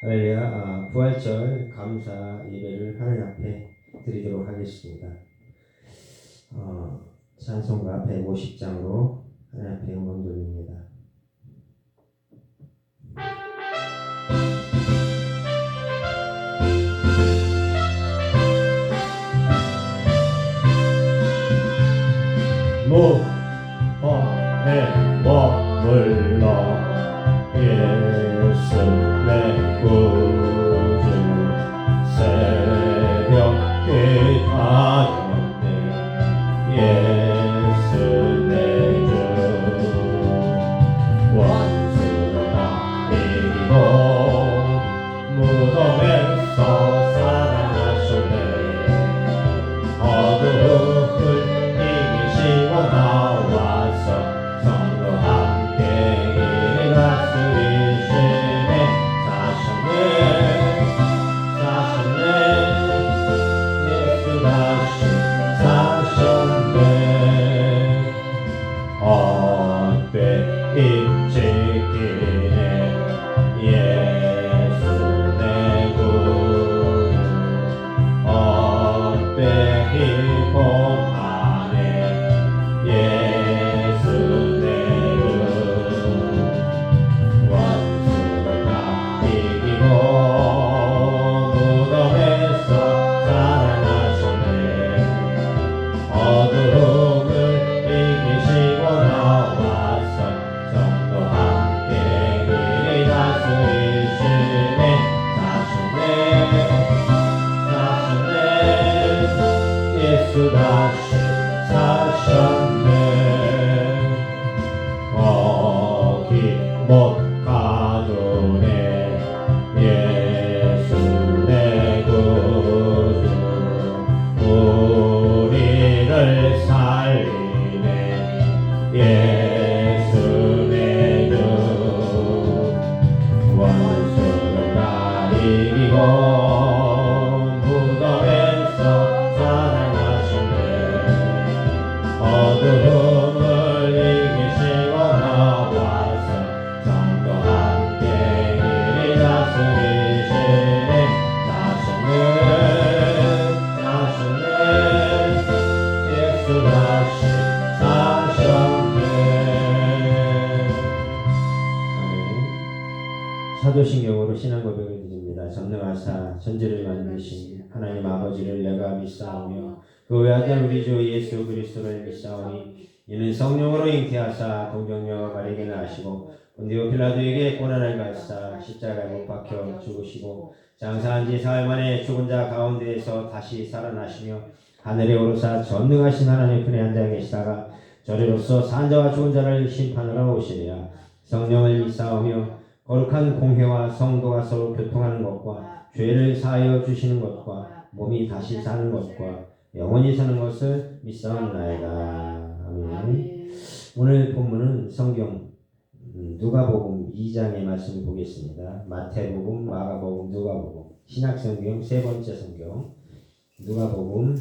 할렐루야. 부활절 감사 예배를 하나님 앞에 드리도록 하겠습니다. 찬송가 150장으로 하나님 앞에 영광 돌립니다. 무덤에 머물러 예수 내 구주 새벽 기다렸네 예수 내 주 원수를 다 이기고 무덤에서 살아나셨네 어둠을 이기시고 나와서 성도 함께 길 다스리시네 사셨네 예수 다시 사셨네 어때 일찍이네 예수 내 구주 어때 기쁨하네 예수 내 주 원수를 다 이기고 무덤에서 살아나셨네 어둠을 이기시고 나와서 성도 함께 길이 다스리시네 사셨네 예수 다시 사셨네 거기 못 가두네 예수 내 구주 우리를 살리네 예수 내 주 원수를 다 이기고 무덤에서 살아나셨네 어둠을 이기시고 나와서 성도 함께 길이 다스리시네 사셨네 예수 다시 사셨네 사도신경으로 신앙 고백을 드립니다. 전능하사 천지를 만드신 하나님 아버지를 내가 믿사오며 그 외아들 우리 주 예수 그리스도를 믿사오니 이는 성령으로 잉태하사 동정녀 마리아에게 나시고 본디오 빌라도에게 고난을 받사 십자가에 못 박혀 죽으시고 장사한 지 사흘 만에 죽은 자 가운데에서 다시 살아나시며 하늘에 오르사 전능하신 하나님 편에 앉아 계시다가 저리로서 산 자와 죽은 자를 심판하러 오시리라. 성령을 믿사오며 거룩한 공회와 성도가 서로 교통하는 것과 죄를 사하여 주시는 것과 몸이 다시 사는 것과 영원히 사는 것을 믿사옵나이다. 아멘. 오늘 본문은 성경 누가복음 2장의 말씀을 보겠습니다. 마태복음, 마가복음, 누가복음 신약성경 세 번째 성경 누가복음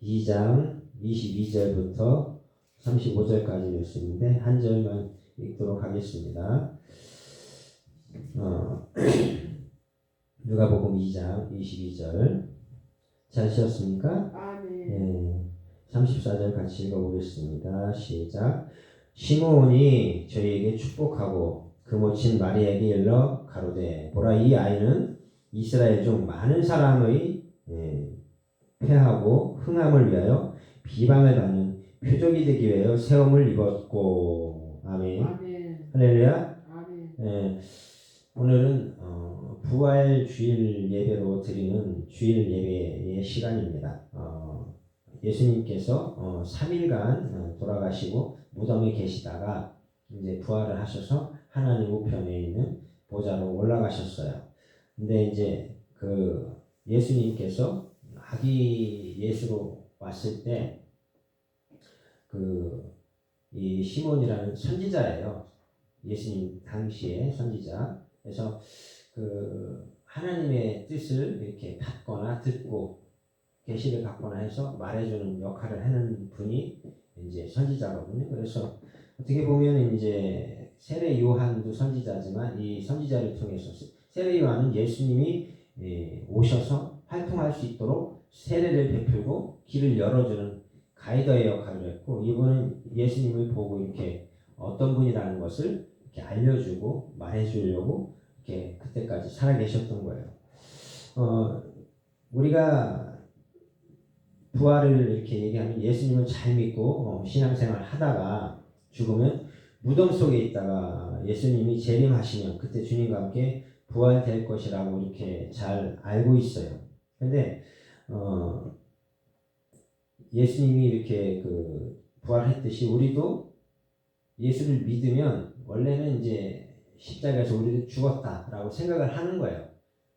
2장 22절부터 35절까지 말씀인데 한 절만 읽도록 하겠습니다. 누가복음 2장 22절 찾으셨습니까? 네, 34절 같이 읽어보겠습니다. 시작. 시므온이 저희에게 축복하고 그 모친 마리아에게 일러 가로되 보라 이 아이는 이스라엘 중 많은 사람의 패하고 흥함을 위하여 비방을 받는 표적이 되기 위하여 세움을 입었고 아멘. 할렐루야. 오늘은 부활 주일 예배로 드리는 주일 예배의 시간입니다. 예수님께서 3일간 돌아가시고 무덤에 계시다가 이제 부활을 하셔서 하나님 우편에 있는 보좌로 올라가셨어요. 근데 이제 그 예수님께서 아기 예수로 왔을 때 이 시몬이라는 선지자예요. 예수님 당시의 선지자. 그래서 하나님의 뜻을 이렇게 받거나 듣고 계시를 받거나 해서 말해주는 역할을 하는 분이 이제 선지자거든요. 그래서 어떻게 보면 이제 세례 요한도 선지자지만 이 선지자를 통해서 세례요한은 예수님이 오셔서 활동할 수 있도록 세례를 베풀고 길을 열어주는 가이더의 역할을 했고, 이분은 예수님을 보고 이렇게 어떤 분이라는 것을 이렇게 알려주고 말해주려고 이렇게 그때까지 살아계셨던 거예요. 우리가 부활을 이렇게 얘기하면 예수님을 잘 믿고 신앙생활 하다가 죽으면 무덤 속에 있다가 예수님이 재림하시면 그때 주님과 함께 부활될 것이라고 이렇게 잘 알고 있어요. 근데 예수님이 이렇게 부활했듯이 우리도 예수를 믿으면 원래는 이제 십자가에서 우리도 죽었다라고 생각을 하는 거예요.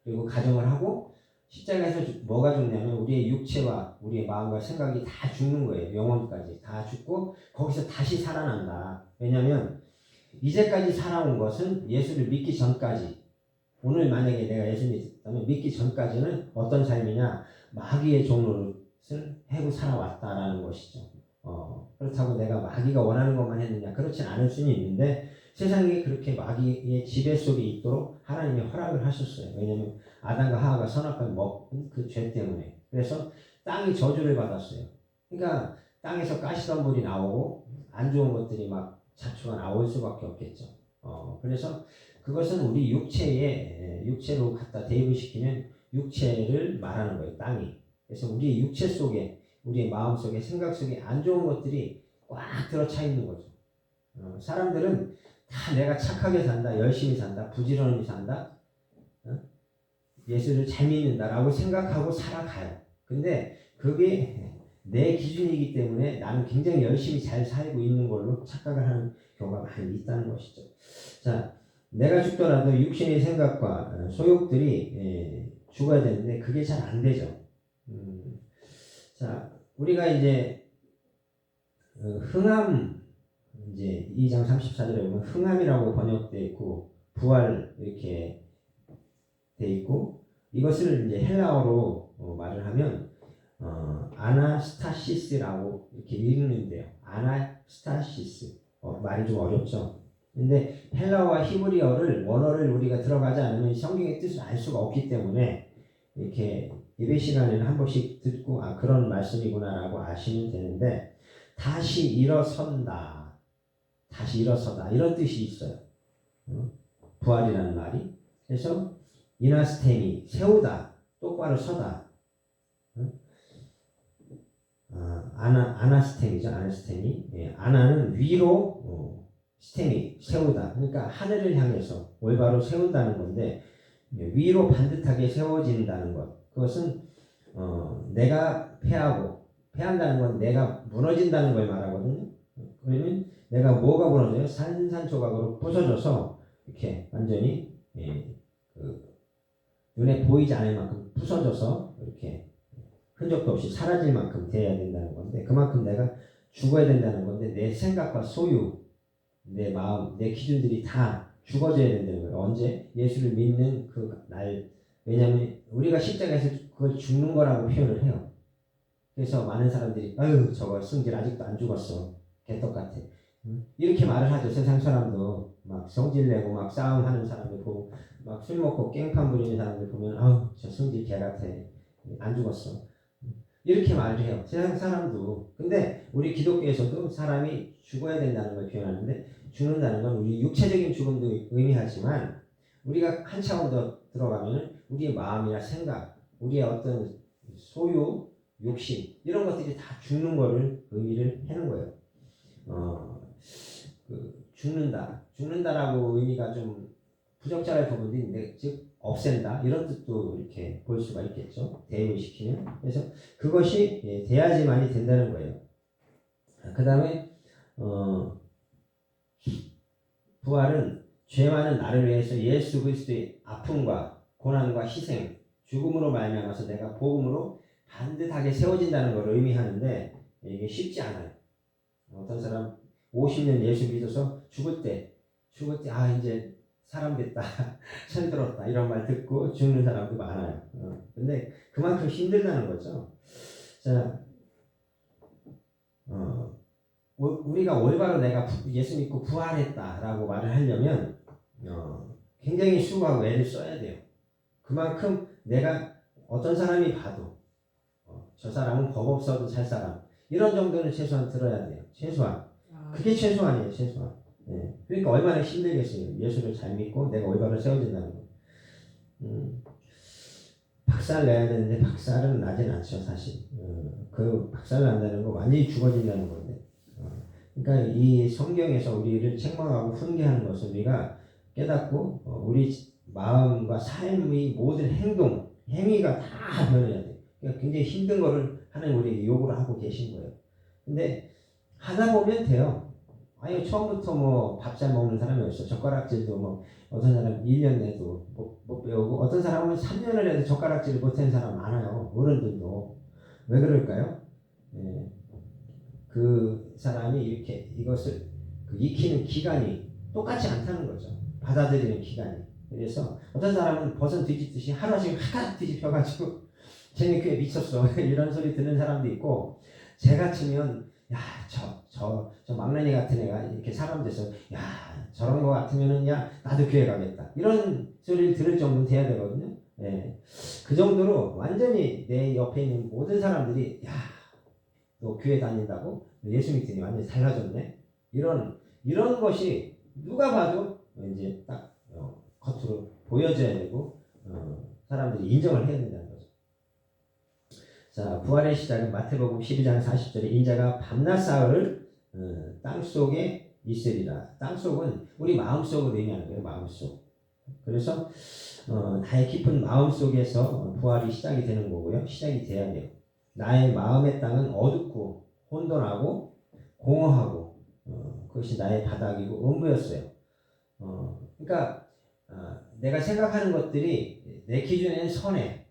그리고 가정을 하고 십자가에서 뭐가 죽냐면 우리의 육체와 우리의 마음과 생각이 다 죽는 거예요. 영혼까지 다 죽고 거기서 다시 살아난다. 왜냐하면 이제까지 살아온 것은 예수를 믿기 전까지, 오늘 만약에 내가 예수를 믿었다면 믿기 전까지는 어떤 삶이냐, 마귀의 종노릇을 해고 살아왔다라는 것이죠. 그렇다고 내가 마귀가 원하는 것만 했느냐, 그렇진 않을 수는 있는데 세상이 그렇게 마귀의 지배 속에 있도록 하나님이 허락을 하셨어요. 왜냐하면 아담과 하와가 선악과를 먹은 그 죄 때문에. 그래서 땅이 저주를 받았어요. 그러니까 땅에서 가시덤불이 나오고 안 좋은 것들이 막 잡초가 나올 수밖에 없겠죠. 그래서 그것은 우리 육체로 갖다 대입시키면 육체를 말하는 거예요. 땅이. 그래서 우리 육체 속에, 우리의 마음 속에, 생각 속에 안 좋은 것들이 꽉 들어차 있는 거죠. 사람들은 다 내가 착하게 산다, 열심히 산다, 부지런히 산다, 예수를 잘 믿는다라고 생각하고 살아가요. 근데 그게 내 기준이기 때문에 나는 굉장히 열심히 잘 살고 있는 걸로 착각을 하는 경우가 많이 있다는 것이죠. 자, 내가 죽더라도 육신의 생각과 소욕들이 죽어야 되는데 그게 잘 안 되죠. 자, 우리가 이제 흥함, 이제 2장 34절에 보면 흥함이라고 번역되어 있고 부활 이렇게 되어 있고, 이것을 이제 헬라어로 말을 하면 아나스타시스라고 이렇게 읽는데요. 아나스타시스. 말이 좀 어렵죠. 근데 헬라어와 히브리어를 원어를 우리가 들어가지 않으면 성경의 뜻을 알 수가 없기 때문에 이렇게 예배 시간에는 한 번씩 듣고 그런 말씀이구나라고 아시면 되는데, 다시 일어선다, 다시 일어서다, 이런 뜻이 있어요. 부활이라는 말이. 그래서 이나스테미, 세우다, 똑바로 서다. 아나스테미죠. 아나스테미. 아나는 위로, 스테미, 세우다. 그러니까 하늘을 향해서 올바로 세운다는 건데, 위로 반듯하게 세워진다는 것. 그것은 내가 패한다는 건 내가 무너진다는 걸 말하거든요. 그러면 내가 뭐가 무너져요? 산산조각으로 부서져서 이렇게 완전히 눈에 보이지 않을 만큼 부서져서 이렇게 흔적도 없이 사라질 만큼 돼야 된다는 건데, 그만큼 내가 죽어야 된다는 건데, 내 생각과 소유, 내 마음, 내 기준들이 다 죽어져야 된다는 거예요. 언제? 예수를 믿는 그 날. 왜냐하면 우리가 십자가에서 그걸 죽는 거라고 표현을 해요. 그래서 많은 사람들이 아유 저거 성질 아직도 안 죽었어, 개떡 같아, 이렇게 말을 하죠. 세상 사람도 막 성질내고 막 싸움하는 사람들 보고, 막 술 먹고 깽판 부리는 사람들 보면 아우 저 성질 개 같아, 안 죽었어, 이렇게 말을 해요. 세상 사람도. 근데 우리 기독교에서도 사람이 죽어야 된다는 걸 표현하는데, 죽는다는 건 우리 육체적인 죽음도 의미하지만 우리가 한 차원 더 들어가면 우리의 마음이나 생각, 우리의 어떤 소유, 욕심, 이런 것들이 다 죽는 거를 의미를 하는 거예요. 죽는다라고 의미가 좀 부적절할 부분도 있는데, 즉 없앤다, 이런 뜻도 이렇게 볼 수가 있겠죠. 대입을 시키는. 그래서 그것이 돼야지만이 된다는 거예요. 그 다음에 부활은 죄 많은 나를 위해서 예수 그리스도의 아픔과 고난과 희생, 죽음으로 말미암아서 내가 복음으로 반듯하게 세워진다는 걸 의미하는데, 이게 쉽지 않아요. 어떤 사람 50년 예수 믿어서 죽을 때 이제 사람 됐다, 철들었다, 이런 말 듣고 죽는 사람도 많아요. 근데 그만큼 힘들다는 거죠. 자, 우리가 올바로 내가 예수 믿고 부활했다라고 말을 하려면 굉장히 수고하고 애를 써야 돼요. 그만큼 내가 어떤 사람이 봐도 저 사람은 법 없어도 살 사람 이런 정도는 최소한 들어야 돼요. 최소한. 그게 최소한이에요. 최소한. 예. 그러니까 얼마나 힘들겠어요. 예수를 잘 믿고 내가 올바로 세워진다는 거. 박살 내야 되는데 박살은 나진 않죠. 사실. 그 박살 난다는 거 완전히 죽어진다는 건데. 그러니까 이 성경에서 우리를 책망하고 훈계하는 것을 우리가 깨닫고 우리 마음과 삶의 모든 행동, 행위가 다 변해야 돼. 그러니까 굉장히 힘든 거를 하나님 우리에게 요구를 하고 계신 거예요. 근데 하다 보면 돼요. 아니 처음부터 뭐 밥 잘 먹는 사람이 없어. 젓가락질도 뭐 어떤 사람 1년 내도 못 배우고 어떤 사람은 3년을 해도 젓가락질을 못하는 사람 많아요. 어른들도. 왜 그럴까요? 예. 그 사람이 이렇게 이것을 익히는 기간이 똑같지 않다는 거죠. 받아들이는 기간이. 그래서 어떤 사람은 버선 뒤집듯이 하루씩 하나 뒤집혀가지고 쟤네 교회 미쳤어 이런 소리 듣는 사람도 있고, 제 같으면 야 저 막내니 같은 애가 이렇게 사람 돼서 야 저런 거 같으면은 야 나도 교회 가겠다 이런 소리를 들을 정도는 돼야 되거든요. 예. 그 정도로 완전히 내 옆에 있는 모든 사람들이 야 너 교회 다닌다고 예수 믿더니 완전히 달라졌네 이런 것이 누가 봐도 이제 딱 겉으로 보여져야 되고 사람들이 인정을 해야 된다는 거죠. 자, 부활의 시작은 마태복음 12장 40절에 인자가 밤낮 사흘을 땅속에 있으리라. 땅속은 우리 마음속을 의미하는 거예요. 마음속. 그래서 나의 깊은 마음속에서 부활이 시작이 되는 거고요. 시작이 돼야 돼요. 나의 마음의 땅은 어둡고 혼돈하고 공허하고 그것이 나의 바닥이고 음부였어요. 그러니까 내가 생각하는 것들이 내 기준에는 선해.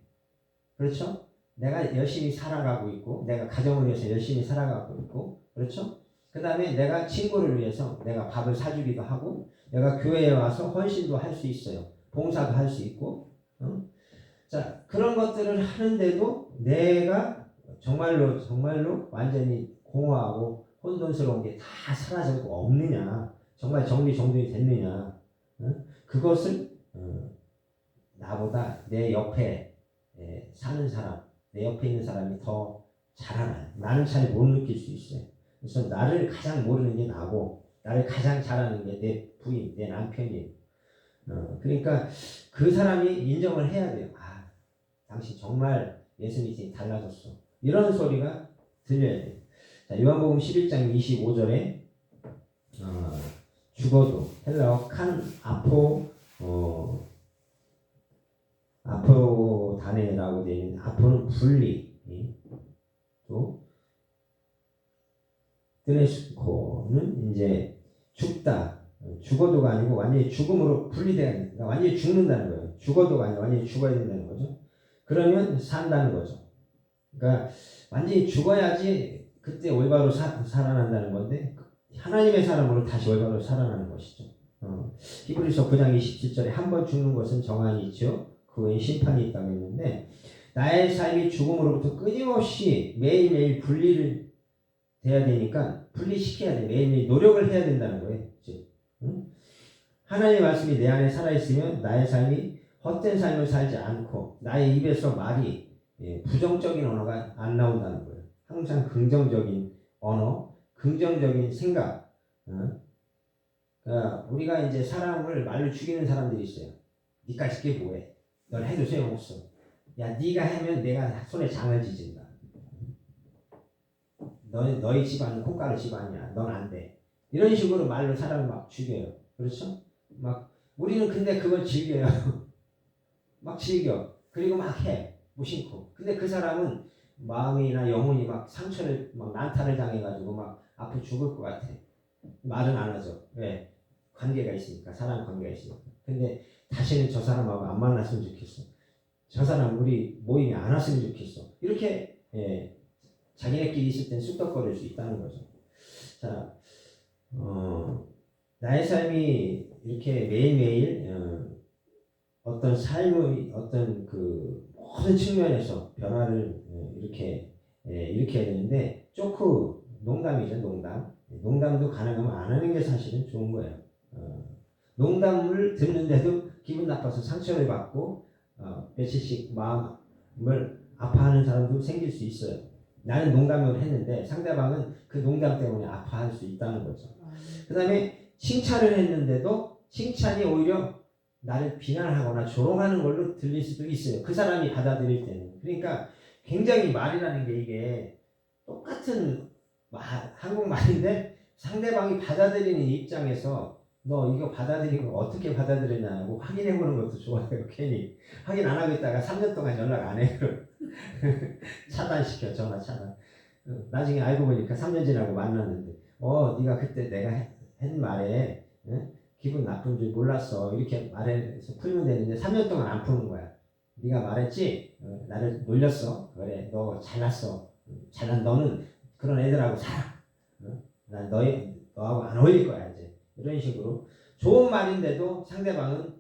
그렇죠? 내가 열심히 살아가고 있고 내가 가정을 위해서 열심히 살아가고 있고 그렇죠? 그 다음에 내가 친구를 위해서 내가 밥을 사주기도 하고 내가 교회에 와서 헌신도 할 수 있어요. 봉사도 할 수 있고 자 그런 것들을 하는데도 내가 정말로 완전히 공허하고 혼돈스러운 게 다 사라지고 없느냐, 정말 정리정돈이 됐느냐, 그것을 나보다 내 옆에 사는 사람, 내 옆에 있는 사람이 더 잘 알아요. 나는 잘 못 느낄 수 있어요. 그래서 나를 가장 모르는 게 나고 나를 가장 잘 아는 게 내 부인, 내 남편이에요. 그러니까 그 사람이 인정을 해야 돼요. 아, 당신 정말 예수 믿으니 달라졌어. 이런 소리가 들려야 돼요. 자, 요한복음 11장 25절에 죽어도 헬라어 칸 아포 단에라고 되어 있는 아포는 분리 또 뜨레스코는 이제 죽다 죽어도가 아니고 완전히 죽음으로 분리돼야 된다. 완전히 죽는다는 거예요. 죽어도가 아니라 완전히 죽어야 된다는 거죠. 그러면 산다는 거죠. 그러니까 완전히 죽어야지 그때 올바로 살아난다는 건데 하나님의 사람으로 다시 올바로 살아나는 것이죠. 히브리서 9장 27절에 한 번 죽는 것은 정한이 있죠. 그 외에 심판이 있다고 했는데 나의 삶이 죽음으로부터 끊임없이 매일매일 분리를 돼야 되니까 분리시켜야 돼. 매일매일 노력을 해야 된다는 거예요. 하나님의 말씀이 내 안에 살아있으면 나의 삶이 헛된 삶을 살지 않고 나의 입에서 말이 부정적인 언어가 안 나온다는 거예요. 항상 긍정적인 언어, 긍정적인 생각. 그러니까 우리가 이제 사람을 말로 죽이는 사람들이 있어요. 니까지 게 뭐해? 넌 해도 소용없어. 야, 네가 하면 내가 손에 장을 지진다. 너희 집안은 콩가루 집안이야. 넌 안 돼. 이런 식으로 말로 사람을 막 죽여요. 그렇죠? 막 우리는 근데 그걸 즐겨요. 막 즐겨. 그리고 막 해. 무심코. 근데 그 사람은 마음이나 영혼이 막 상처를 막 난타를 당해가지고 막 앞으로 죽을 것 같아. 말은 안 하죠. 왜? 관계가 있으니까. 사람 관계가 있으니까. 근데 다시는 저 사람하고 안 만났으면 좋겠어. 저 사람 우리 모임에 안 왔으면 좋겠어. 이렇게 자기네끼리 있을 땐 쑥덕거릴 수 있다는 거죠. 자, 나의 삶이 이렇게 매일매일 어떤 삶의 어떤 그 모든 측면에서 변화를 이렇게 일으켜야 되는데 조크 농담이죠. 농담도 가능하면 안 하는 게 사실은 좋은 거예요. 농담을 듣는데도 기분 나빠서 상처를 받고 며칠씩 마음을 아파하는 사람도 생길 수 있어요. 나는 농담을 했는데 상대방은 그 농담 때문에 아파할 수 있다는 거죠. 그 다음에 칭찬을 했는데도 칭찬이 오히려 나를 비난하거나 조롱하는 걸로 들릴 수도 있어요. 그 사람이 받아들일 때는. 그러니까 굉장히 말이라는 게 이게 똑같은 한국말인데 상대방이 받아들이는 입장에서 너 이거 받아들이고 어떻게 받아들였냐고 확인해보는 것도 좋아요. 괜히 확인 안 하고 있다가 3년 동안 연락 안 해요. 차단시켜, 전화 차단. 나중에 알고 보니까 3년 지나고 만났는데 네가 그때 내가 한 말에 기분 나쁜 줄 몰랐어. 이렇게 말해서 풀면 되는데 3년 동안 안 푸는 거야. 네가 말했지? 나를 놀렸어. 그래, 너 잘났어. 잘난 너는 그런 애들하고 살아. 난 너하고 안 어울릴 거야 이제. 이런 식으로 좋은 말인데도 상대방은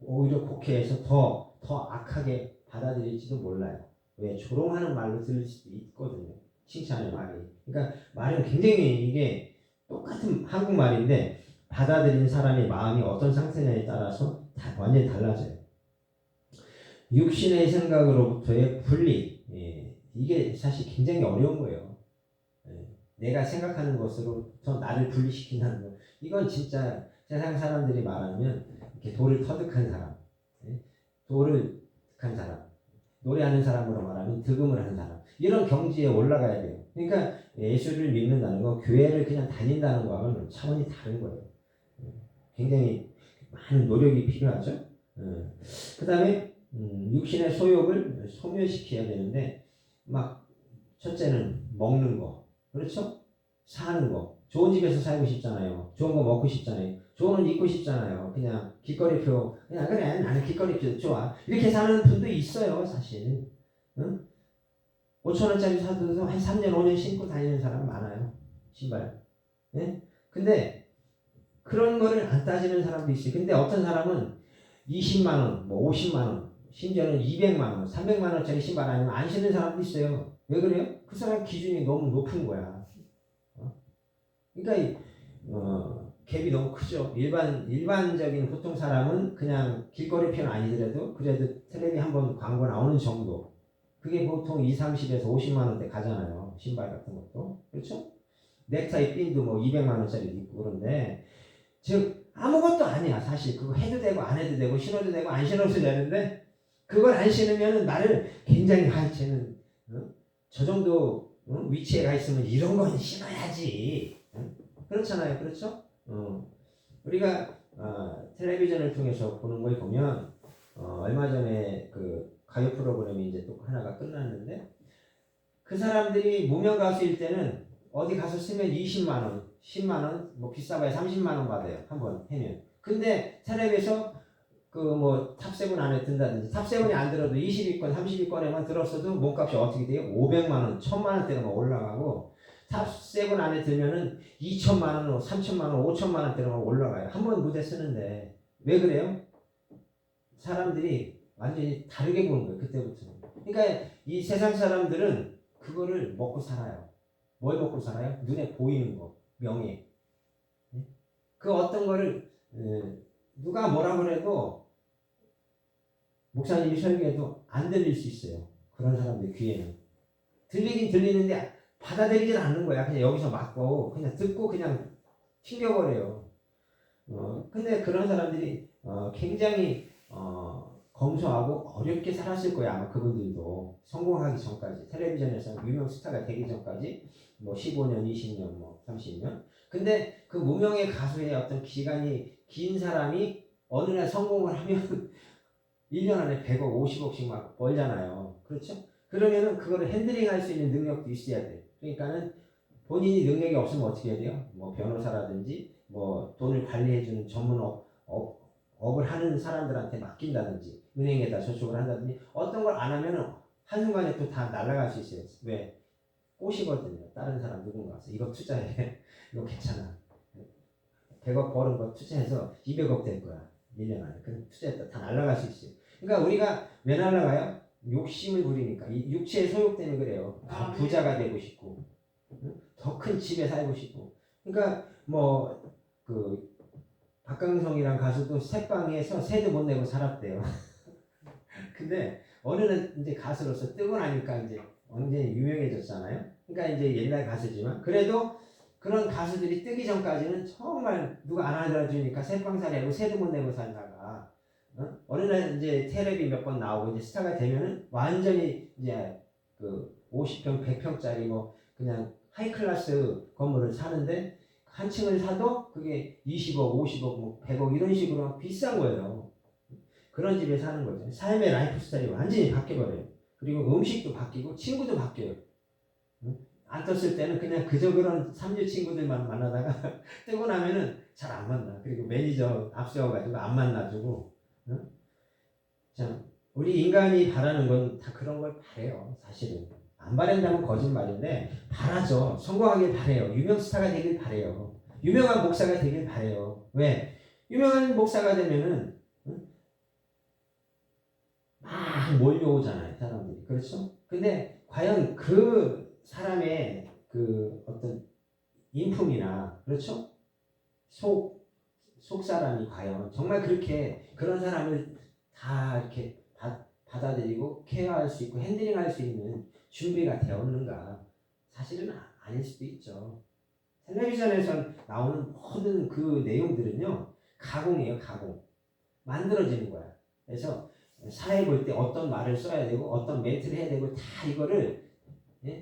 오히려 곡해해서 더 악하게 받아들일지도 몰라요. 왜? 조롱하는 말로 들릴 수도 있거든요. 칭찬의 말이. 그러니까 말은 굉장히 이게 똑같은 한국말인데 받아들이는 사람의 마음이 어떤 상태냐에 따라서 완전히 달라져요. 육신의 생각으로부터의 분리. 이게 사실 굉장히 어려운 거예요. 내가 생각하는 것으로부터 나를 분리시킨다는 거. 이건 진짜 세상 사람들이 말하면 이렇게 돌을 터득한 사람, 돌을 득한 사람, 노래하는 사람으로 말하면 득음을 하는 사람, 이런 경지에 올라가야 돼요. 그러니까 예수를 믿는다는 거, 교회를 그냥 다닌다는 거하고는 차원이 다른 거예요. 굉장히 많은 노력이 필요하죠. 그 다음에 육신의 소욕을 소멸시켜야 되는데 막 첫째는 먹는 거, 그렇죠? 사는 거, 좋은 집에서 살고 싶잖아요. 좋은 거 먹고 싶잖아요. 좋은 옷 입고 싶잖아요. 그냥 길거리표, 그냥 그래 나는 길거리표 좋아, 이렇게 사는 분도 있어요. 사실 5,000원짜리 사도 한 3년 5년 신고 다니는 사람 많아요. 신발. 근데 그런 거를 안 따지는 사람도 있어요. 근데 어떤 사람은 20만원, 뭐 50만원, 심지어는 200만원, 300만원짜리 신발 아니면 안 신는 사람도 있어요. 왜 그래요? 그 사람 기준이 너무 높은 거야. 그러니까 갭이 너무 크죠. 일반적인 보통 사람은 그냥 길거리 편 아니더라도 그래도 텔레비 한번 광고 나오는 정도. 그게 보통 20, 30에서 50만원대 가잖아요. 신발 같은 것도. 그렇죠? 넥타이 핀도 뭐 200만원짜리도 있고 그런데 즉 아무것도 아니야. 사실 그거 해도 되고 안 해도 되고 신어도 되고 안 신어도 되는데 그걸 안 신으면 나를 굉장히 쟤는 저 정도 위치에 가 있으면 이런 건 신어야지. 그렇잖아요. 그렇죠? 우리가 텔레비전을 통해서 보는 걸 보면 얼마 전에 그 가요 프로그램이 이제 또 하나가 끝났는데 그 사람들이 무명 가수일 때는 어디 가서 쓰면 20만원, 10만원, 뭐 비싸봐야 30만원 받아요. 한번 해면. 근데 텔레비에서 그 뭐 탑7 안에 든다든지 탑7이 안 들어도 20위권, 30위권에만 들었어도 몸값이 어떻게 돼요? 500만원, 1000만원대로 막 올라가고 탑7 안에 들면은 2천만원, 3천만원, 5천만원대로 막 올라가요. 한 번 무대 쓰는데. 왜 그래요? 사람들이 완전히 다르게 보는 거예요. 그때부터. 그러니까 이 세상 사람들은 그거를 먹고 살아요. 뭘 먹고 살아요? 눈에 보이는 거, 명예. 그 어떤 거를 누가 뭐라 그래도 목사님이 설교해도 안 들릴 수 있어요. 그런 사람들 귀에는. 들리긴 들리는데 받아들이질 않는 거야. 그냥 여기서 맞고 그냥 듣고 그냥 튕겨버려요. 근데 그런 사람들이 굉장히 검소하고 어렵게 살았을 거야. 아마 그분들도 성공하기 전까지, 텔레비전에서 유명 스타가 되기 전까지 뭐 15년, 20년, 뭐 30년. 근데 그 무명의 가수의 어떤 기간이 긴 사람이 어느 날 성공을 하면 1년 안에 100억, 50억씩 막 벌잖아요. 그렇죠? 그러면은 그거를 핸들링할 수 있는 능력도 있어야 돼. 그러니까는 본인이 능력이 없으면 어떻게 해야 돼요? 뭐 변호사라든지 뭐 돈을 관리해주는 전문 업을 하는 사람들한테 맡긴다든지 은행에다 저축을 한다든지 어떤 걸 안 하면은 한순간에 또 다 날아갈 수 있어요. 왜? 꼬시거든요. 다른 사람 누군가 와서 이거 투자해. 이거 괜찮아. 100억 버는 거 투자해서 200억 될 거야. 1년 안에. 그럼 투자했다 다 날아갈 수 있어요. 그러니까 우리가 왜 날아가요? 욕심을 부리니까. 이 육체의 소욕 때문에 그래요. 더 부자가 되고 싶고 더 큰 집에 살고 싶고. 그러니까 뭐 그 박강성이란 가수도 새방에서 새도 못 내고 살았대요. 근데 어느 날 이제 가수로서 뜨고 나니까 이제 완전히 유명해졌잖아요. 그러니까 이제 옛날 가수지만 그래도 그런 가수들이 뜨기 전까지는 정말 누가 안 알아주니까 새방살이하고 새도 못 내고 살다가 어느 날 이제 텔레비 몇 번 나오고 이제 스타가 되면은 완전히 이제 그 50평, 100평짜리 뭐 그냥 하이클래스 건물을 사는데 한 층을 사도 그게 20억, 50억, 뭐 100억 이런 식으로 비싼 거예요. 그런 집에 사는 거죠. 삶의 라이프 스타일이 완전히 바뀌어버려요. 그리고 음식도 바뀌고 친구도 바뀌어요. 안 떴을 때는 그냥 그저 그런 삼류 친구들만 만나다가 뜨고 나면은 잘 안 만나. 그리고 매니저 앞세워가지고 안 만나주고. 참 우리 인간이 바라는 건 다 그런 걸 바래요. 사실은 안 바란다면 거짓말인데 바라죠. 성공하길 바래요. 유명 스타가 되길 바래요. 유명한 목사가 되길 바래요. 왜? 유명한 목사가 되면은 막 몰려오잖아요, 사람들이. 그렇죠? 근데 과연 그 사람의 그 어떤 인품이나, 그렇죠? 속 사람이 과연 정말 그렇게 그런 사람을 다 이렇게 받아들이고 케어할 수 있고 핸들링할 수 있는 준비가 되었는가? 사실은 아닐 수도 있죠. 텔레비전에서 나오는 모든 그 내용들은요, 가공이에요, 가공. 만들어지는 거야. 그래서 사회 볼 때 어떤 말을 써야 되고 어떤 멘트를 해야 되고 다 이거를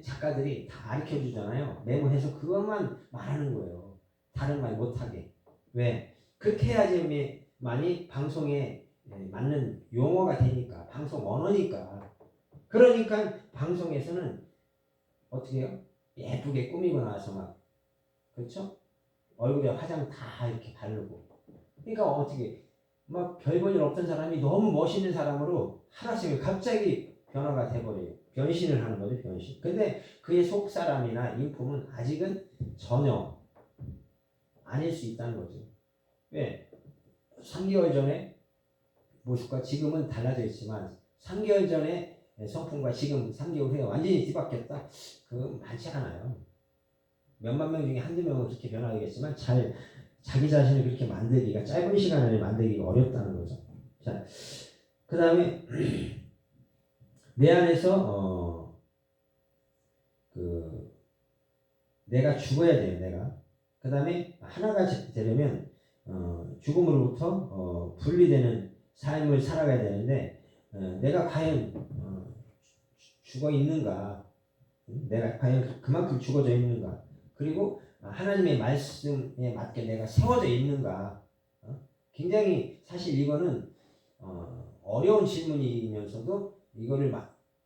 작가들이 다 가르쳐 주잖아요. 메모해서 그것만 말하는 거예요. 다른 말 못하게. 왜? 그렇게 해야지만이 방송에 맞는 용어가 되니까. 방송 언어니까. 그러니까 방송에서는 어떻게 해요? 예쁘게 꾸미고 나서 막, 그렇죠? 얼굴에 화장 다 이렇게 바르고. 그러니까 어떻게 막 별 볼 일 없던 사람이 너무 멋있는 사람으로 하나씩 갑자기 변화가 돼버려요. 변신을 하는 거죠, 변신. 근데 그의 속 사람이나 인품은 아직은 전혀 아닐 수 있다는 거죠. 왜? 3개월 전에 모습과 지금은 달라져 있지만 3개월 전에 성품과 지금 3개월 후에 완전히 뒤바뀌었다? 그건 많지 않아요. 몇만 명 중에 한두 명은 그렇게 변하겠지만 자기 자신을 그렇게 만들기가 짧은 시간 안에 만들기가 어렵다는 거죠. 자, 그 다음에 내 안에서 내가 죽어야 돼요. 내가. 그 다음에 하나가 되려면 죽음으로부터 분리되는 삶을 살아가야 되는데 내가 과연 죽어 있는가? 내가 과연 그만큼 죽어져 있는가? 그리고 하나님의 말씀에 맞게 내가 세워져 있는가? 굉장히 사실 이거는 어려운 질문이면서도 이거를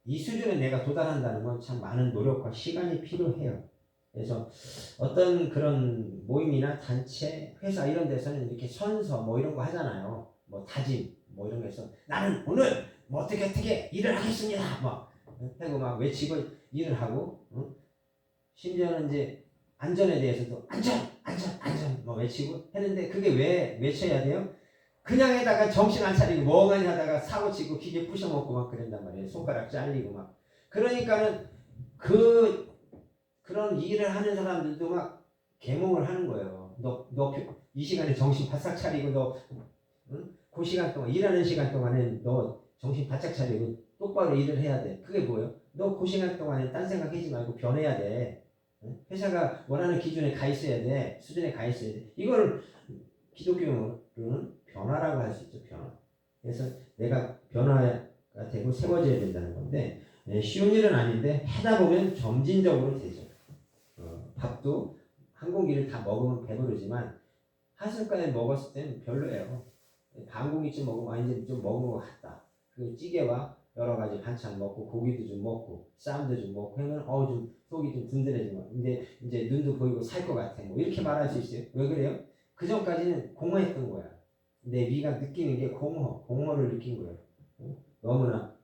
이 수준에 내가 도달한다는 건 참 많은 노력과 시간이 필요해요. 그래서 어떤 그런 모임이나 단체, 회사 이런 데서는 이렇게 선서 뭐 이런 거 하잖아요. 뭐 다짐 뭐 이런 거 해서 나는 오늘 뭐 어떻게 일을 하겠습니다. 막 하고 막 외치고 일을 하고 심지어는 이제 안전에 대해서도 안전 뭐 외치고 했는데 그게 왜 외쳐야 돼요? 그냥 해다가 정신 안 차리고 멍하니 하다가 사고 치고 기계 부셔먹고 막 그런단 말이에요. 손가락 잘리고 막. 그러니까는 그런 일을 하는 사람들도 막 계몽을 하는 거예요. 너 이 시간에 정신 바싹 차리고 그 시간 동안 일하는 시간 동안에 너 정신 바짝 차리고 똑바로 일을 해야 돼. 그게 뭐예요? 너 그 시간 동안에 딴 생각하지 말고 변해야 돼. 회사가 원하는 기준에 가 있어야 돼. 수준에 가 있어야 돼. 이걸 기독교로는 변화라고 할 수 있죠. 변화. 그래서 내가 변화가 되고 세워져야 된다는 건데 쉬운 일은 아닌데 하다 보면 점진적으로 되죠. 밥도 한 공기를 다 먹으면 배부르지만 한 숟갈 먹었을 때는 별로예요. 반 공기쯤 먹으면 이제 좀 먹은 것 같다. 그 찌개와 여러 가지 반찬 먹고 고기도 좀 먹고 쌈도 좀 먹고 하면 좀 속이 좀 든든해지고 이제 눈도 보이고 살 것 같아. 뭐 이렇게 말할 수 있어요. 왜 그래요? 그 전까지는 공허했던 거야. 내 위가 느끼는 게 공허를 느낀 거예요. 너무나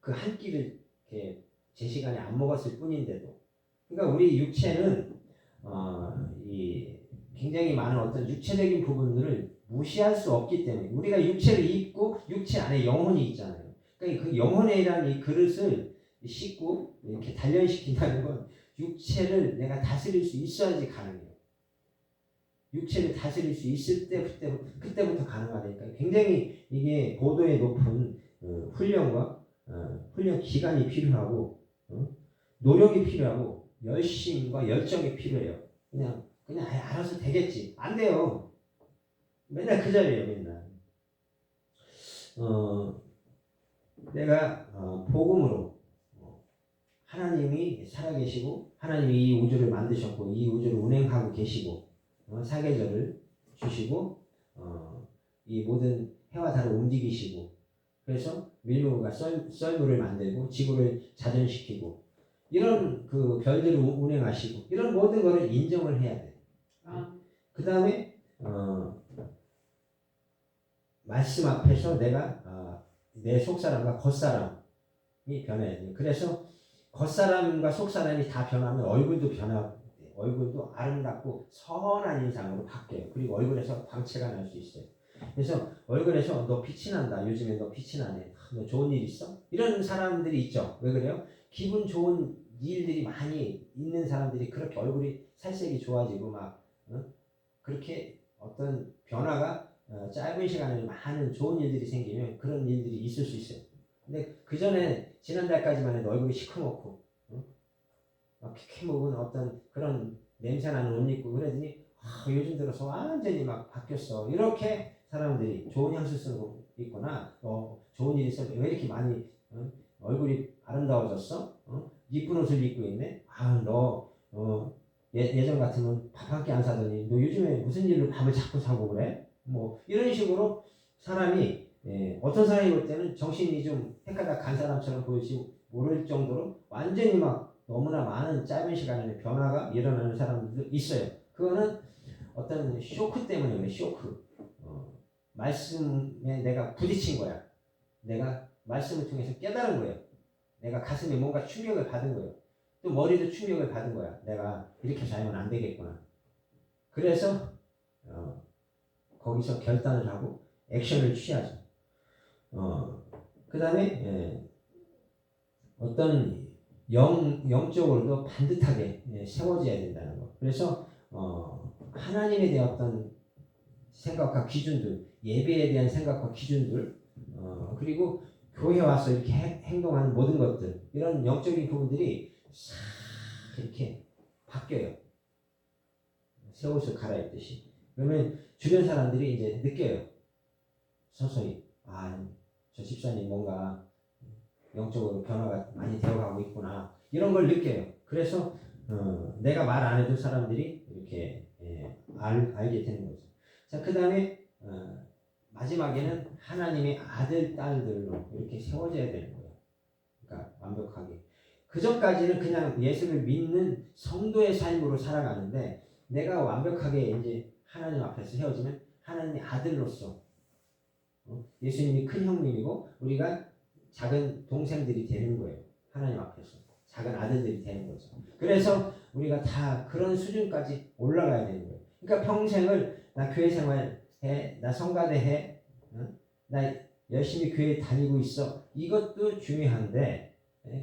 그 한 끼를 이렇게 제 시간에 안 먹었을 뿐인데도. 그러니까 우리 육체는 이 굉장히 많은 어떤 육체적인 부분들을 무시할 수 없기 때문에 우리가 육체를 입고 육체 안에 영혼이 있잖아요. 그러니까 그 영혼이라는 이 그릇을 씻고 이렇게 단련시킨다는 건 육체를 내가 다스릴 수 있어야지 가능해요. 육체를 다스릴 수 있을 그때부터 가능하니까 굉장히 이게 고도의 높은 훈련과 훈련 기간이 필요하고 노력이 필요하고 열심과 열정이 필요해요. 그냥 알아서 되겠지. 안 돼요. 맨날 그 자리에요. 맨날. 내가 복음으로 하나님이 살아계시고 하나님이 이 우주를 만드셨고 이 우주를 운행하고 계시고 사계절을 주시고 이 모든 해와 달을 움직이시고 그래서 밀물과 썰물을 만들고 지구를 자전시키고 이런 그 별들을 운행하시고 이런 모든 것을 인정을 해야 돼. 그 다음에 말씀 앞에서 내가 내 속사람과 겉사람이 변해야 돼. 그래서 겉사람과 속사람이 다 변하면 얼굴도 변하고 얼굴도 아름답고 선한 인상으로 바뀌어요. 그리고 얼굴에서 광채가 날 수 있어요. 그래서 얼굴에서 너 빛이 난다. 요즘에 너 빛이 나네. 너 좋은 일 있어? 이런 사람들이 있죠. 왜 그래요? 기분 좋은 일들이 많이 있는 사람들이 그렇게 얼굴이 살색이 좋아지고 막 그렇게 어떤 변화가 짧은 시간에 많은 좋은 일들이 생기면 그런 일들이 있을 수 있어요. 근데 그 전에 지난달까지만 해도 얼굴이 시커멓고 막 피케먹은 어떤 그런 냄새나는 옷 입고 그러더니 요즘 들어서 완전히 막 바뀌었어. 이렇게 사람들이 좋은 향수 쓰고 있거나 좋은 일이 있어. 왜 이렇게 많이 얼굴이 아름다워졌어? 이쁜 옷을 입고 있네. 너 예전 같으면 밥 한 끼 안 사더니 너 요즘에 무슨 일로 밥을 자꾸 사고 그래? 뭐 이런 식으로 사람이 어떤 사람이 볼 때는 정신이 좀 헷갈려 간 사람처럼 보일지 모를 정도로 완전히 막 너무나 많은 짧은 시간에 변화가 일어나는 사람들도 있어요. 그거는 어떤 쇼크 때문에 그래. 쇼크. 말씀에 내가 부딪힌 거야. 내가 말씀을 통해서 깨달은 거예요. 내가 가슴에 뭔가 충격을 받은 거예요. 또 머리도 충격을 받은 거야. 내가 이렇게 살면 안 되겠구나. 그래서 거기서 결단을 하고 액션을 취하죠. 그 다음에 어떤 영적으로도 반듯하게 세워져야 된다는 거. 그래서 하나님에 대한 어떤 생각과 기준들, 예배에 대한 생각과 기준들, 그리고 교회 와서 이렇게 행동하는 모든 것들, 이런 영적인 부분들이 싹 이렇게 바뀌어요. 새 옷을 갈아입듯이. 그러면 주변 사람들이 이제 느껴요. 서서히 저 집사님 뭔가 영적으로 변화가 많이 되어가고 있구나. 이런 걸 느껴요. 그래서 내가 말 안 해도 사람들이 이렇게 알게 되는 거죠. 자, 그 다음에 마지막에는 하나님의 아들, 딸들로 이렇게 세워져야 되는 거예요. 그러니까 완벽하게. 그 전까지는 그냥 예수를 믿는 성도의 삶으로 살아가는데 내가 완벽하게 이제 하나님 앞에서 세워지면 하나님의 아들로서 예수님이 큰 형님이고 우리가 작은 동생들이 되는 거예요. 하나님 앞에서. 작은 아들들이 되는 거죠. 그래서 우리가 다 그런 수준까지 올라가야 되는 거예요. 그러니까 평생을 나 교회 생활해, 나 성가대 해, 나 열심히 교회 다니고 있어. 이것도 중요한데,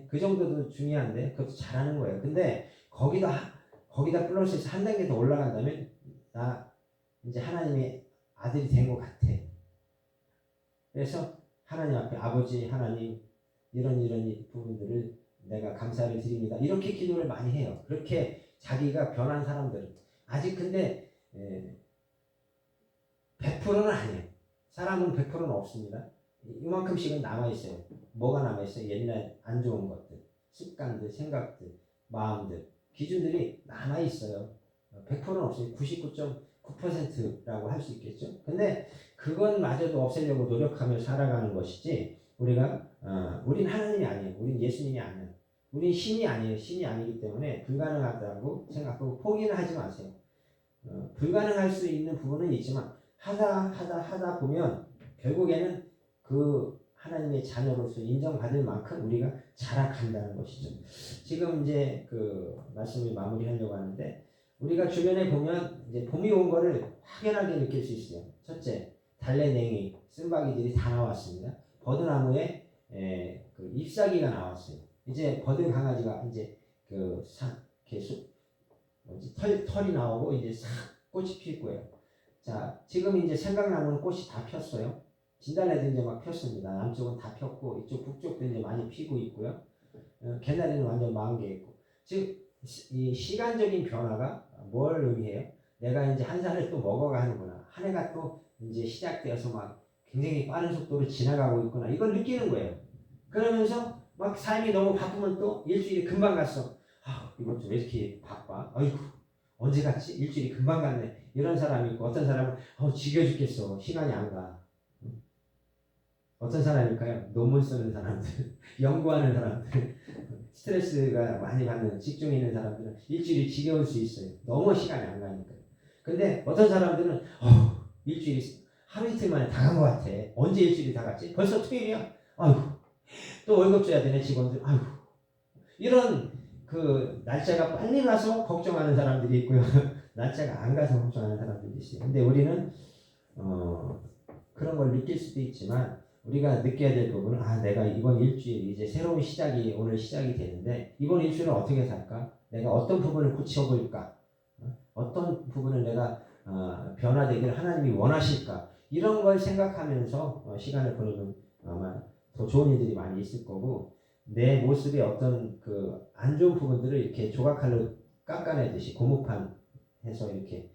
그 정도도 중요한데, 그것도 잘하는 거예요. 근데 거기다 플러스해서 한 단계 더 올라간다면, 나 이제 하나님의 아들이 된 것 같아. 그래서 하나님 앞에 아버지, 하나님, 이런 부분들을 내가 감사를 드립니다. 이렇게 기도를 많이 해요. 그렇게 자기가 변한 사람들은. 아직 근데 100%는 아니에요. 사람은 100%는 없습니다. 이만큼씩은 남아있어요. 뭐가 남아있어요? 옛날 안 좋은 것들, 습관들, 생각들, 마음들, 기준들이 남아있어요. 100%는 없어요. 99.9%라고 할 수 있겠죠. 근데 그것마저도 없애려고 노력하며 살아가는 것이지 우린 하나님이 아니에요. 우린 예수님이 아니에요. 우린 신이 아니에요. 신이 아니기 때문에 불가능하다고 생각하고 포기는 하지 마세요. 불가능할 수 있는 부분은 있지만 하다 보면 결국에는 그 하나님의 자녀로서 인정받을 만큼 우리가 자라간다는 것이죠. 지금 이제 그 말씀을 마무리하려고 하는데 우리가 주변에 보면 이제 봄이 온 거를 확연하게 느낄 수 있어요. 첫째, 달래냉이, 쓴바귀들이 다 나왔습니다. 버드나무에 그 잎사귀가 나왔어요. 이제 버드 강아지가 이제 털이 나오고 이제 싹 꽃이 필 거예요. 자, 지금 이제 생강나무는 꽃이 다 폈어요. 진달래도 이제 막 폈습니다. 남쪽은 다 폈고 이쪽 북쪽도 이제 많이 피고 있고요. 개나리는 완전 망한 게 있고. 즉 이 시간적인 변화가 뭘 의미해요? 내가 이제 한 살을 또 먹어가 하는구나. 한 해가 또 이제 시작되어서 막 굉장히 빠른 속도로 지나가고 있구나. 이걸 느끼는 거예요. 그러면서 막 삶이 너무 바쁘면 또 일주일이 금방 갔어. 아, 이것 좀 왜 이렇게 바빠? 아이고, 언제 갔지? 일주일이 금방 갔네. 이런 사람이 있고, 어떤 사람은 지겨 죽겠어. 시간이 안 가. 어떤 사람일까요? 논문 쓰는 사람들, 연구하는 사람들, 스트레스가 많이 받는 직종에 있는 사람들은 일주일이 지겨울 수 있어요. 너무 시간이 안 가니까. 근데 어떤 사람들은 일주일이 하루 이틀 만에 다 간 것 같아. 언제 일주일이 다 갔지? 벌써 토요일이야? 아이고, 또 월급 줘야 되네 직원들. 아이고, 이런 그 날짜가 빨리 가서 걱정하는 사람들이 있고요. 날짜가 안 가서 걱정하는 사람들이 있어요. 근데 우리는 그런 걸 느낄 수도 있지만 우리가 느껴야 될 부분은 내가 이번 일주일 이제 새로운 시작이 오늘 시작이 되는데 이번 일주일은 어떻게 살까? 내가 어떤 부분을 고쳐볼까? 어떤 부분을 내가 변화되기를 하나님이 원하실까? 이런 걸 생각하면서 시간을 보내면 아마 더 좋은 일들이 많이 있을 거고 내 모습의 어떤 그 안 좋은 부분들을 이렇게 조각칼로 깎아내듯이 고무판 해서 이렇게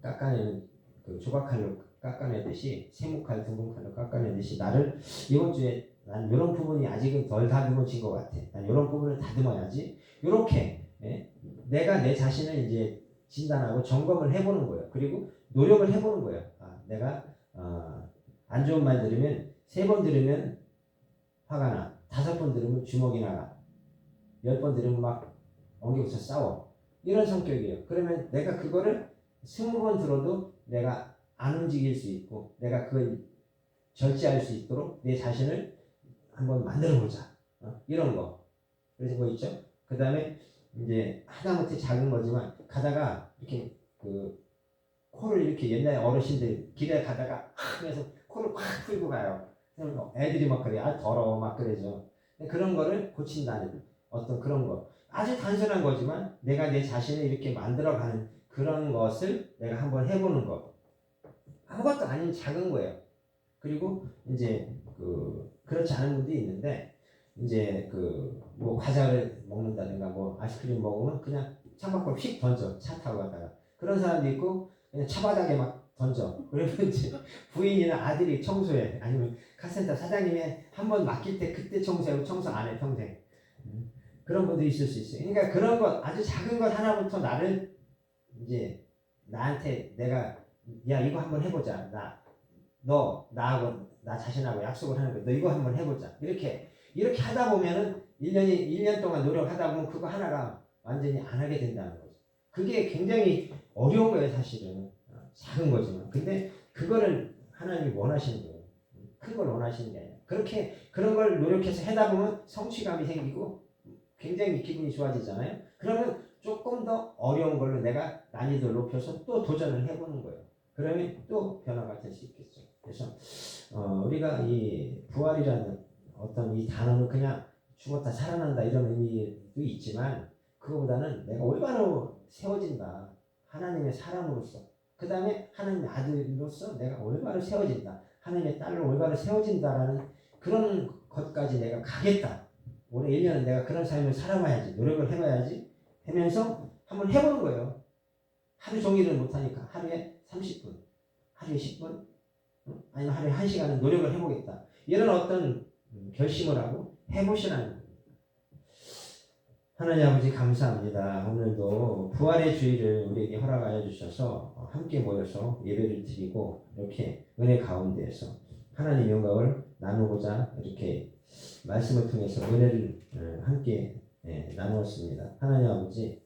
깎아내는 그 조각칼로 깎아내듯이 세모칼, 등분칼로 깎아내듯이 나를 이번 주에 난 이런 부분이 아직은 덜 다듬어진 것 같아. 난 이런 부분을 다듬어야지. 이렇게 내가 내 자신을 이제 진단하고 점검을 해보는 거예요. 그리고 노력을 해보는 거예요. 내가 안 좋은 말 들으면 3번 들으면 화가 나. 5번 들으면 주먹이 나가. 10번 들으면 막 엉겨붙여 싸워. 이런 성격이에요. 그러면 내가 그거를 20번 들어도 내가 안 움직일 수 있고 내가 그걸 절제할 수 있도록 내 자신을 한번 만들어보자. 이런 거. 그래서 뭐 있죠? 그 다음에 이제 하다못해 작은 거지만 가다가 이렇게 그 코를 이렇게 옛날에 어르신들 길에 가다가 하면서 코를 꽉 풀고 가요. 애들이 막 그래. 더러워 막 그러죠. 그런 거를 고친다는 어떤 그런 거. 아주 단순한 거지만 내가 내 자신을 이렇게 만들어가는 그런 것을 내가 한번 해보는 거. 아무것도 아닌 작은 거예요. 그리고 이제 그렇지 않은 분도 있는데 이제 뭐 과자를 먹는다든가 뭐 아이스크림 먹으면 그냥 창밖으로 휙 던져. 차 타고 가다가. 그런 사람도 있고 그냥 차바닥에 막 던져. 그러면 이제 부인이나 아들이 청소해. 아니면 카센터 사장님이 한번 맡길 때 그때 청소하고 청소 안 해 평생. 그런 분도 있을 수 있어요. 그러니까 그런 것 아주 작은 것 하나부터 나를 이제 나한테 내가 야 이거 한번 해보자. 나하고 나 자신하고 약속을 하는 거야. 너 이거 한번 해보자. 이렇게 하다 보면은 1년 동안 노력하다 보면 그거 하나가 완전히 안 하게 된다는 거죠. 그게 굉장히 어려운 거예요, 사실은. 작은 거지만. 근데 그거를 하나님이 원하시는 거예요. 큰 걸 원하시는 게 아니라. 그런 걸 노력해서 하다 보면 성취감이 생기고 굉장히 기분이 좋아지잖아요. 그러면 조금 더 어려운 걸로 내가 난이도를 높여서 또 도전을 해보는 거예요. 그러면 또 변화가 될 수 있겠죠. 그래서 우리가 이 부활이라는 어떤 이 단어는 그냥 죽었다 살아난다 이런 의미도 있지만 그거보다는 내가 올바로 세워진다. 하나님의 사람으로서. 그 다음에 하나님의 아들로서 내가 올바로 세워진다. 하나님의 딸로 올바로 세워진다라는 그런 것까지 내가 가겠다. 올해 1년은 내가 그런 삶을 살아봐야지. 노력을 해봐야지. 하면서 한번 해보는 거예요. 하루 종일은 못하니까 하루에 30분, 하루에 10분, 아니면 하루에 1시간은 노력을 해보겠다. 이런 어떤 결심을 하고 해보시라는 겁니다. 하나님 아버지 감사합니다. 오늘도 부활의 주일을 우리에게 허락하여 주셔서 함께 모여서 예배를 드리고 이렇게 은혜 가운데에서 하나님 영광을 나누고자 이렇게 말씀을 통해서 은혜를 함께 나누었습니다. 하나님 아버지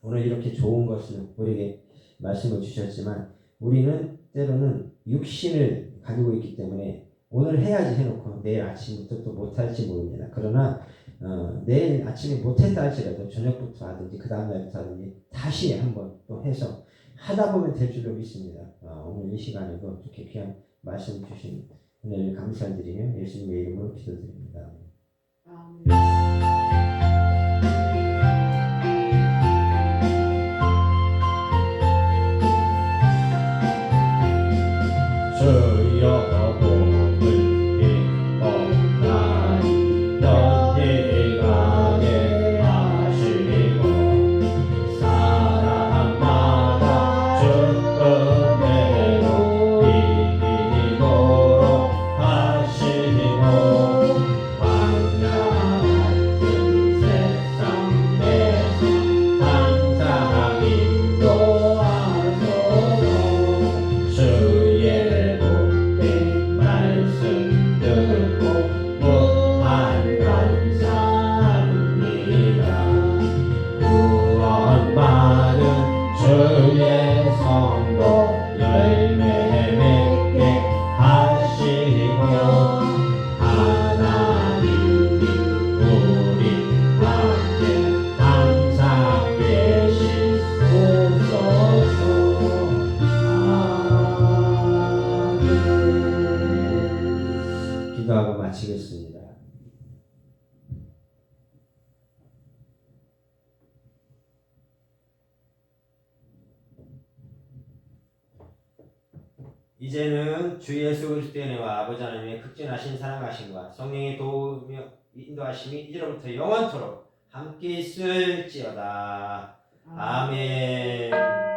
오늘 이렇게 좋은 것을 우리에게 말씀을 주셨지만 우리는 때로는 육신을 가지고 있기 때문에 오늘 해야지 해놓고 내일 아침부터 또 못할지 모릅니다. 그러나 내일 아침에 못했다 할지라도 저녁부터 하든지 그 다음날부터 하든지 다시 한번 또 해서 하다 보면 될 줄로 믿습니다. 오늘 이 시간에도 이렇게 귀한 말씀 주신 은혜를 감사드리며 예수님의 이름으로 기도드립니다. 아멘. 이제는 주 예수 그리스도의 은혜와 아버지 하나님의 극진하신 사랑하심과 성령의 도우며 인도하심이 이제로부터 영원토록 함께 있을지어다. 아멘.